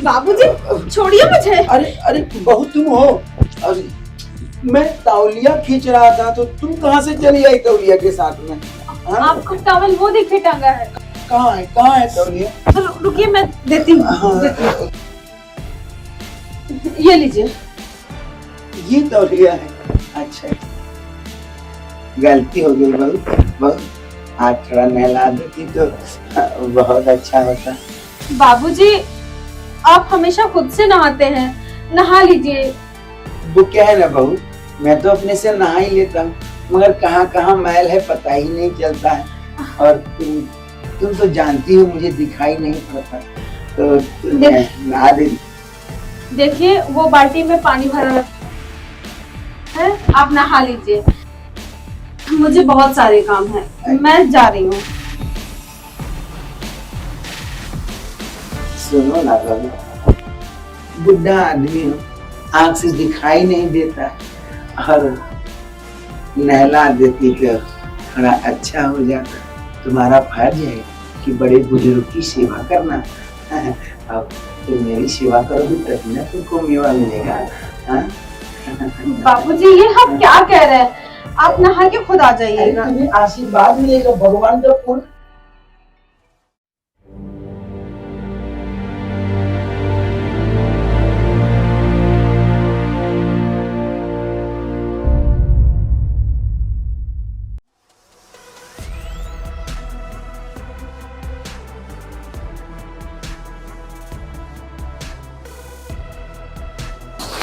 बाबूजी छोड़िए मुझे। अरे अरे बहू तुम हो? अरे मैं तौलिया खींच रहा था तो तुम कहाँ से चली आई तौलिया के साथ में? आपको टॉवल वो देखिए टंगा है। कहाँ है तौलिया? रुकिए मैं देती हूँ। ये लीजिए। ये तौलिया है? अच्छा गलती हो गई बहुत। हाथ थोड़ा नहला देती तो बहुत अच्छा होता। बाबूजी आप हमेशा खुद से नहाते हैं, नहा लीजिए। वो क्या है ना बहू, मैं तो अपने से नहा ही लेता हूँ, मगर कहाँ मैल है पता ही नहीं चलता है। और तुम तो जानती हो मुझे दिखाई नहीं पड़ता, तो नहा दे। देखिए वो बाल्टी में पानी भरा है, आप नहा लीजिए। मुझे बहुत सारे काम हैं, मैं जा रही हूँ। सुनो ना बाबू, बुढ़ा आदमी हो, आँख से दिखाई नहीं देता, और नहला देती तो थोड़ा अच्छा हो जाता। तुम्हारा फर्ज है कि बड़े बुजुर्ग की सेवा करना। अब तुम मेरी सेवा करोगी तभी ना तुमको मेवा मिलेगा। बाबूजी ये हम क्या कह रहे हैं, आप नहा के खुद आ जाइएगा। तुम्हें आशीर्वाद मिलेगा भगवान का फूल।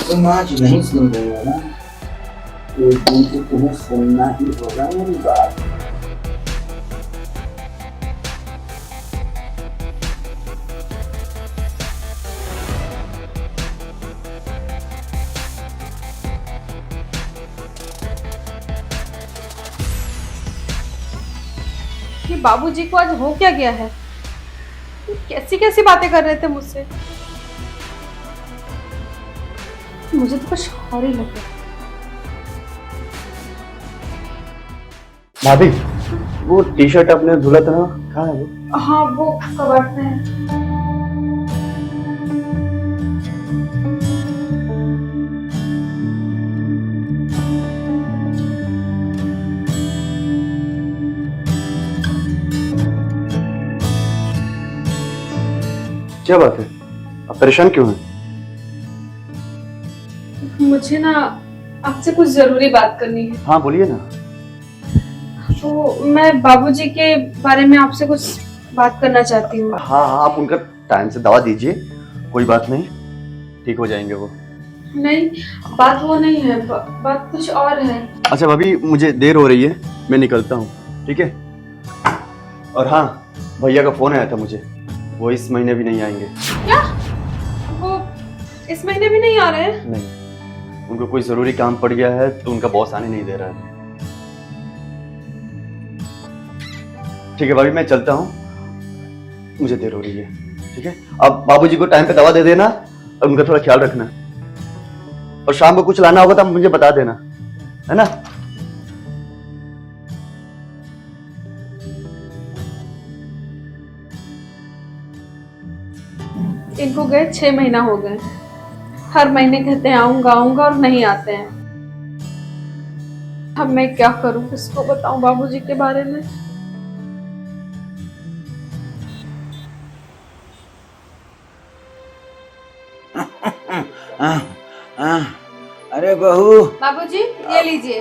तुम आज नहीं सुन रही हो ना, एक दिन तो तुम्हें सुनना ही होगा मेरी बात। कि बाबूजी को आज हो क्या गया है, कैसी कैसी बातें कर रहे थे मुझसे। मुझे तो कुछ और ही लगा। भाभी वो टी शर्ट अपने धुला था ना, कहाँ है वो? हाँ वो कबर्ड में है। क्या बात है, आप परेशान क्यों हैं? मुझे ना आपसे कुछ जरूरी बात करनी है। हाँ बोलिए ना। तो मैं बाबूजी के बारे में आपसे कुछ बात करना चाहती हूँ। हाँ आप उनका टाइम से दवा दीजिए, कोई बात नहीं, ठीक हो जाएंगे वो। नहीं बात वो नहीं है, बात कुछ और है। अच्छा भाभी मुझे देर हो रही है, मैं निकलता हूँ, ठीक है? और हाँ भैया का फोन आया था मुझे, वो इस महीने भी नहीं आएंगे। क्या? वो इस महीने भी नहीं आ रहे हैं? नहीं, उनको कोई जरूरी काम पड़ गया है तो उनका बॉस आने नहीं दे रहा है। ठीक है भाभी मैं चलता हूँ, मुझे देर हो रही है, ठीक है? अब बाबूजी को टाइम पे दवा दे देना और उनका थोड़ा ख्याल रखना, और शाम को कुछ लाना होगा तो मुझे बता देना, है ना? इनको गए 6 महीना हो गए, हर महीने कहते हैं आऊंगा आऊंगा और नहीं आते हैं। अब मैं क्या करूं, किसको बताऊं बाबूजी के बारे में। अरे बहू। बाबूजी ये लीजिए।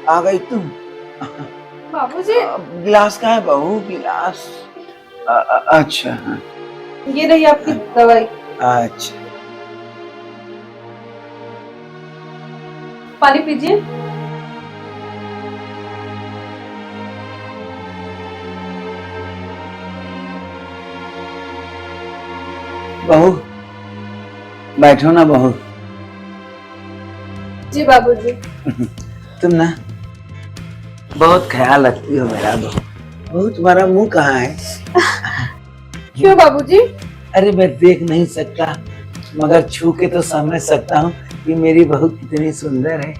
आ गई तुम? बाबूजी गिलास कहाँ है बहू? गिलास? अच्छा हाँ। ये रही आपकी दवाई। अच्छा पानी पीजिए। बहू बैठो ना बहू। जी बाबूजी। तुम ना बहुत ख्याल रखती हो मेरा बहू। बहू तुम्हारा मुंह कहाँ है? क्यों बाबूजी? अरे मैं देख नहीं सकता मगर छू के तो समझ सकता हूँ कि मेरी बहू कितनी सुंदर है।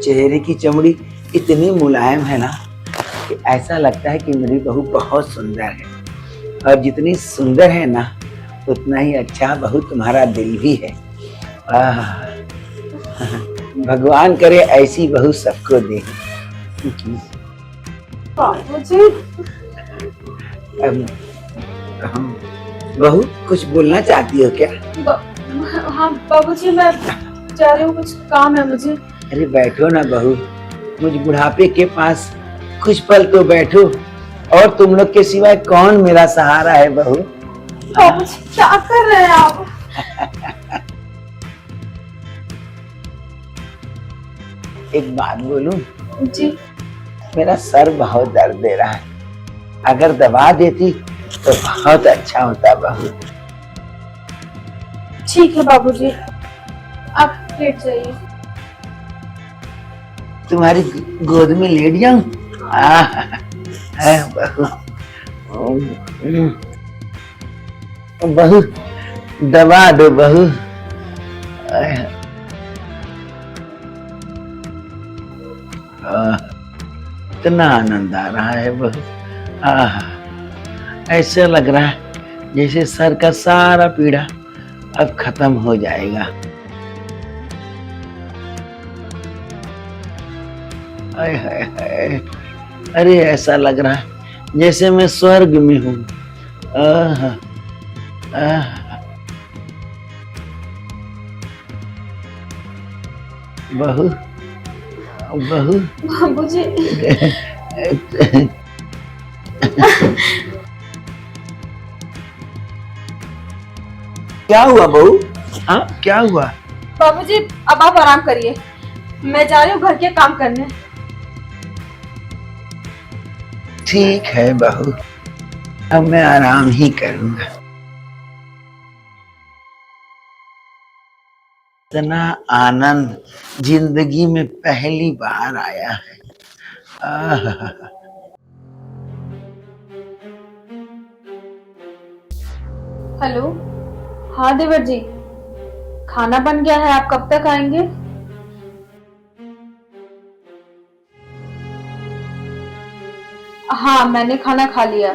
चेहरे की चमड़ी इतनी मुलायम है ना कि ऐसा लगता है कि मेरी बहू बहुत सुंदर है, और जितनी सुंदर है ना उतना ही अच्छा बहू तुम्हारा दिल भी है। आह, भगवान करे ऐसी बहू सबको दे। बाबूजी हम बहू कुछ बोलना चाहती हो क्या? हाँ बाबूजी, मैं जा रही हूँ, कुछ काम है मुझे। अरे बैठो ना बहू, मुझ बुढ़ापे के पास कुछ पल तो बैठो। और तुम लोग के सिवाय कौन मेरा सहारा है बहू? बाबूजी क्या कर रहे हैं आप? एक बात बोलूं? जी। मेरा सर बहुत दर्द दे रहा है, अगर दबा देती तो बहुत अच्छा होता बहू। ठीक है बाबूजी, आप लेट जाइए। तुम्हारी गोद में लेट जाऊं? बहू, बहू दबा दो बहू। इतना आनंद आ रहा है बहू। ऐसा लग रहा है जैसे सर का सारा पीड़ा अब खत्म हो जाएगा। हाय हाय हाय, अरे ऐसा लग रहा है जैसे मैं स्वर्ग में हूँ। बहू बहू बाबूजी क्या हुआ बहू? हाँ क्या हुआ? बाबूजी अब आप आराम करिए, मैं जा रही हूँ घर के काम करने। ठीक है बहू, अब मैं आराम ही करूंगा। इतना आनंद जिंदगी में पहली बार आया है। हेलो, हाँ देवर जी, खाना बन गया है, आप कब तक आएंगे? हाँ मैंने खाना खा लिया।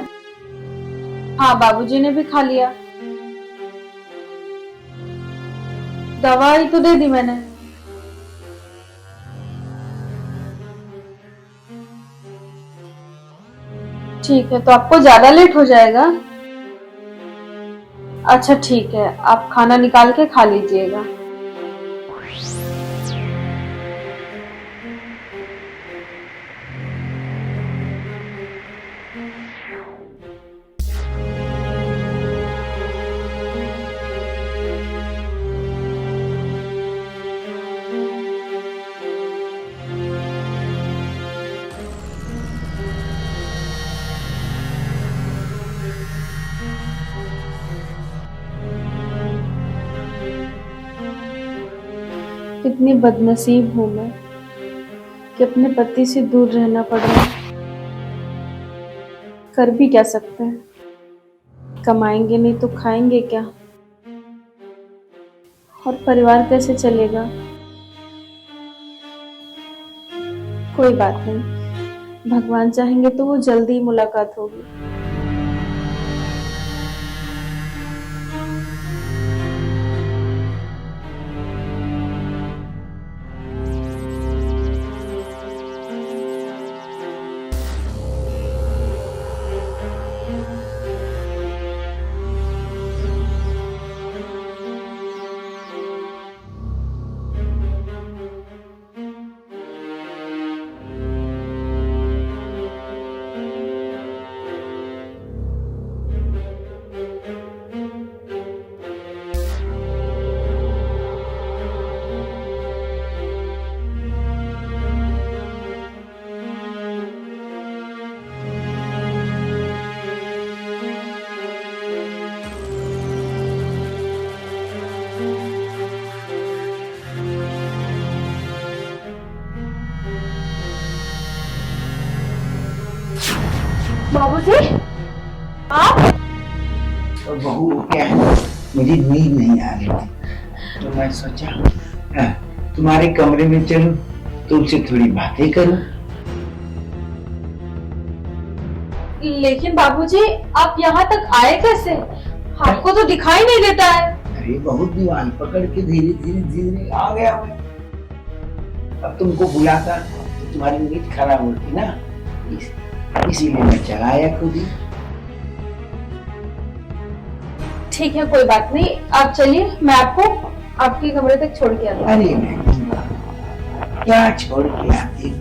हाँ बाबूजी ने भी खा लिया। दवाई तो दे दी मैंने। ठीक है, तो आपको ज्यादा लेट हो जाएगा। अच्छा ठीक है, आप खाना निकाल के खा लीजिएगा। कितनी बदनसीब हूं मैं कि अपने पति से दूर रहना पड़ रहा है। कर भी क्या सकते हैं, कमाएंगे नहीं तो खाएंगे क्या, और परिवार कैसे चलेगा। कोई बात नहीं, भगवान चाहेंगे तो वो जल्दी ही मुलाकात होगी। बाबूजी आप? तो बहू क्या है, मुझे नींद नहीं आ रही थी तो मैं सोचा तुम्हारे कमरे में चलूं, तुमसे थोड़ी बातें करूं। लेकिन बाबूजी आप यहाँ तक आए कैसे? आपको तो दिखाई नहीं देता है। अरे बहुत दीवार पकड़ के धीरे धीरे धीरे आ गया मैं। अब तुमको बुलाता तो तुम्हारी नींद खराब होती ना, इसीलिए मैं चलाया खुद ही। ठीक है, कोई बात नहीं, आप चलिए, मैं आपको आपके कमरे तक छोड़ के आता हूँ। अरे नहीं, क्या छोड़ के आती हूँ?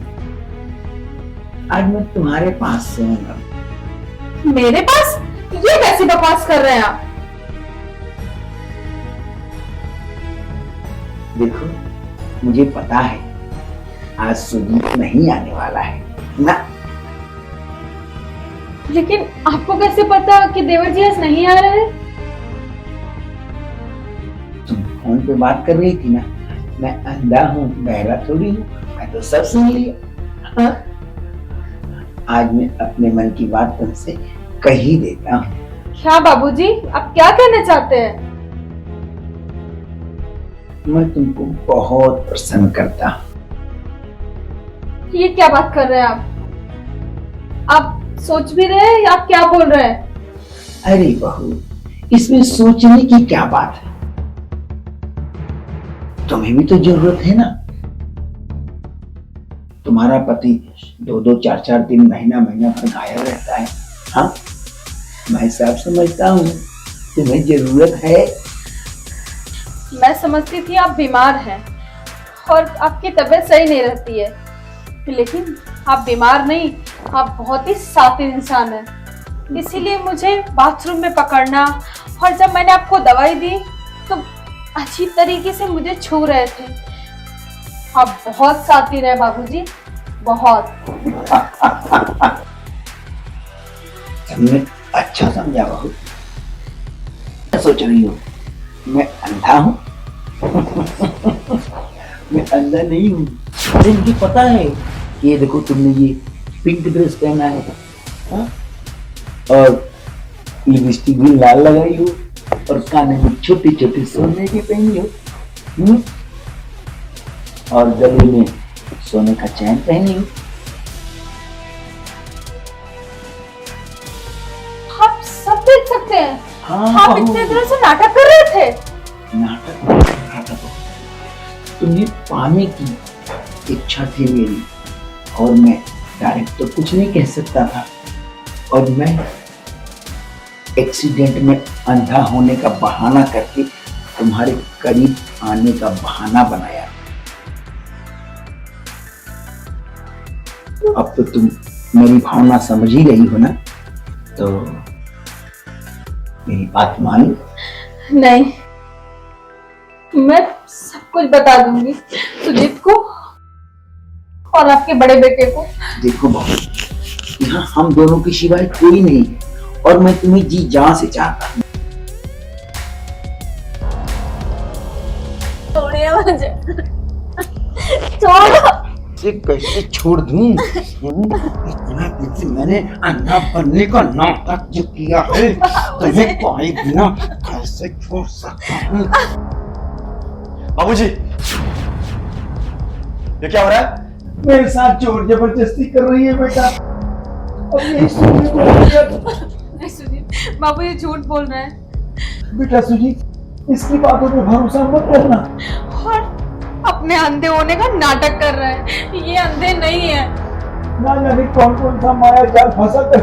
आज मैं तुम्हारे पास सोऊंगा। मेरे पास? ये कैसी बकवास कर रहे हैं आप? देखो, मुझे पता है आज सुजीत नहीं आने वाला है ना। लेकिन आपको कैसे पता कि देवर जी आज नहीं आ रहे हैं? तुम फोन पे बात कर रही थी ना, मैं अंधा हूँ, बहरा थोड़ी हूँ, मैं तो सब सुन लिया। हाँ? आज मैं अपने मन की बात तुमसे कह ही देता हूँ। क्या बाबूजी, आप क्या कहना चाहते हैं? मैं तुमको बहुत पसंद करता हूँ। ये क्या बात कर रहे हैं आप? आप सोच भी रहे हैं या आप क्या बोल रहे हैं? अरे बहू, इसमें सोचने की क्या बात है? तुम्हें भी तो जरूरत है ना। तुम्हारा पति 2-2, 4-4 दिन, महीना भर गायब रहता है। हाँ, मैं सब समझता हूँ, तुम्हें जरूरत है। मैं समझती थी आप बीमार हैं और आपकी तबीयत सही नहीं रहती है, लेकिन आप बीमार नहीं, आप बहुत ही सातिर इंसान हैं। इसीलिए मुझे बाथरूम में पकड़ना, और जब मैंने आपको दवाई दी तो अजीब तरीके से मुझे छू रहे थे। आप बहुत सातिर हैं बाबूजी, बहुत। तुमने अच्छा समझा बहू। क्या सोच रही हो, मैं अंधा हूँ? मैं अंधा नहीं हूँ। अरे मुझे पता है, ये देखो तुमने ये पिंक ड्रेस पहना है, हाँ? और लिपस्टिक भी लाल लगाई हो, और काने में छोटी छोटी सोने की पहनी हो, और गले में सोने का चैन पहनी हो। आप सब देख सकते हैं। हाँ, आप इतने दिनों से नाटक कर रहे थे। नाटक तुम्हें पाने की इच्छा थी मेरी, और मैं डायरेक्ट तो कुछ नहीं कह सकता था, और मैं एक्सीडेंट में अंधा होने का बहाना करके तुम्हारे करीब आने का बहाना बनाया। अब तो तुम मेरी भावना समझ ही रही हो ना, तो मेरी बात मानो। नहीं, मैं सब कुछ बता दूंगी सुजीत को और आपके बड़े बेटे को। देखो बहू, यहाँ हम दोनों के सिवाय कोई नहीं है, और मैं तुम्हें जी जान से चाहता हूँ। छोड़िए मुझे, छोड़ो। इसे कैसे छोड़ दूं? इतना दिन से मैंने अंधा बनने का नाटक जो किया है, तुम्हें पाए बिना कैसे छोड़ सकता हूँ? बाबूजी, ये क्या हो रहा है? मेरे साथ जोर जबरदस्ती कर रही है बेटा। अब यही सुनने को मिला। नहीं सुजीत, बाबू ये झूठ बोल रहे हैं। बेटा सुजीत, इसकी बातों पे भरोसा मत करना। और अपने अंधे होने का नाटक कर रहे हैं। ये अंधे नहीं है। ना जाने कौन कौन सा माया जाल फंसा कर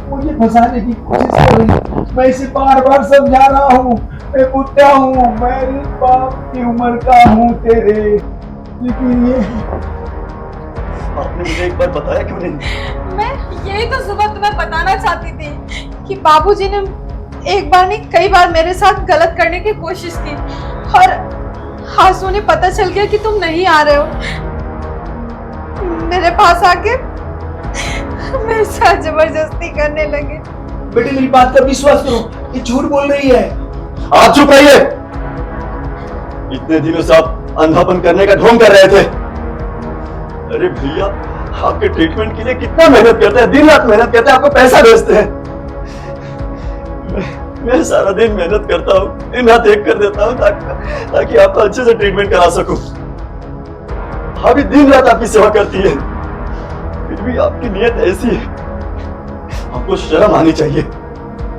मुझे फंसाने की कोशिश कर रही है। मैं इसे बार बार समझा रहा हूँ, मैं बुढ़ा हूँ, मैं बाप की उम्र का हूँ तेरे, लेकिन ये आपने मुझे एक बार बताया क्यों नहीं? मैं यही तो सुबह तुम्हें बताना चाहती थी कि बाबूजी ने एक बार नहीं कई बार मेरे साथ गलत करने की कोशिश की, और आज उन्हें पता चल गया कि तुम नहीं आ रहे हो। मेरे पास आके मेरे साथ जबरदस्ती करने लगे। बेटे मेरी बात का विश्वास करो, ये झूठ बोल रही है। आप चुप रहिए। इतने दिनों से आप अंधापन करने का ढोंग कर रहे थे। अरे भैया, आपके ट्रीटमेंट के लिए कितना मेहनत करते हैं, दिन रात मेहनत करते हैं, आपको पैसा भेजते हैं। मैं सारा दिन मेहनत करता हूँ, दिन रात एक कर देता हूँ ताकि आपका अच्छे से ट्रीटमेंट करा सकूं। अभी दिन रात आपकी सेवा करती है, फिर भी आपकी नीयत ऐसी है। आपको शर्म आनी चाहिए।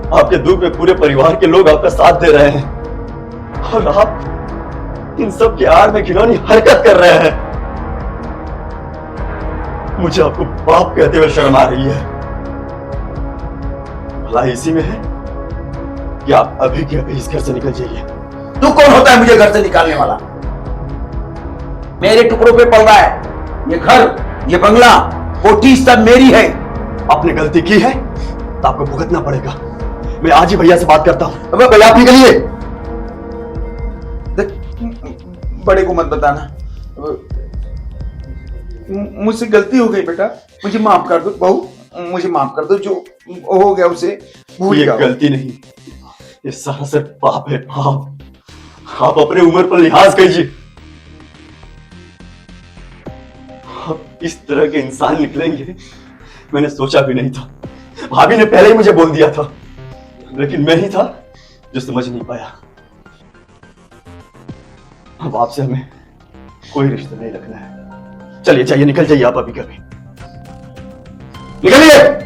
आपके दुख में पूरे परिवार के लोग आपका साथ दे रहे हैं और आप इन सब की आड़ में घिनौनी हरकत कर रहे हैं। मुझे आपको बाप कहते हुए शर्म आ रही है। भलाई इसी में है कि आप अभी के अभी इस घर से निकल जाइए। तू कौन होता है मुझे घर से निकालने वाला? मेरे टुकड़ों पे पल रहा है ये घर, ये बंगला, कोठी सब मेरी है। आपने गलती की है तो आपको भुगतना पड़ेगा। मैं आज ही भैया से बात करता हूं। अबे भैया आप निकलिए। देख, बड़े को मत बताना। मुझसे गलती हो गई बेटा, मुझे माफ कर दो बहू, मुझे माफ कर दो। जो हो गया उसे भूल ये जाओ। गलती नहीं, ये सारा सिर्फ पाप है, पाप। आप अपने उम्र पर लिहाज कीजिए। आप इस तरह के इंसान निकलेंगे मैंने सोचा भी नहीं था। भाभी ने पहले ही मुझे बोल दिया था, लेकिन मैं ही था जो समझ नहीं पाया। अब आपसे हमें कोई रिश्ता नहीं रखना है। चलिए चलिए निकल जाइए आप अभी कभी। निकलिए।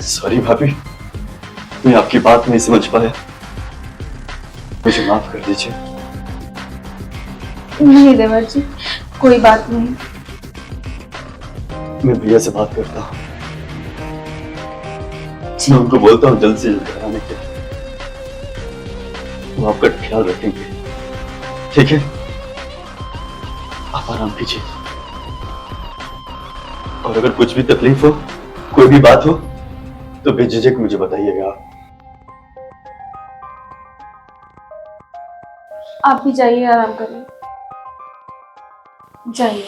सॉरी भाभी, मैं आपकी बात नहीं समझ पाया, मुझे माफ कर दीजिए। नहीं देवर जी, कोई बात नहीं। मैं भैया से बात करता हूँ, मैं उनको बोलता हूँ जल्द से जल्द घर आने के लिए। वो आपका ख्याल रखेंगे, ठीक है? आप आराम कीजिए और अगर कुछ भी तकलीफ हो, कोई भी बात हो तो बेझिझक मुझे बताइएगा। आप भी जाइए, आराम करिए, जाइए।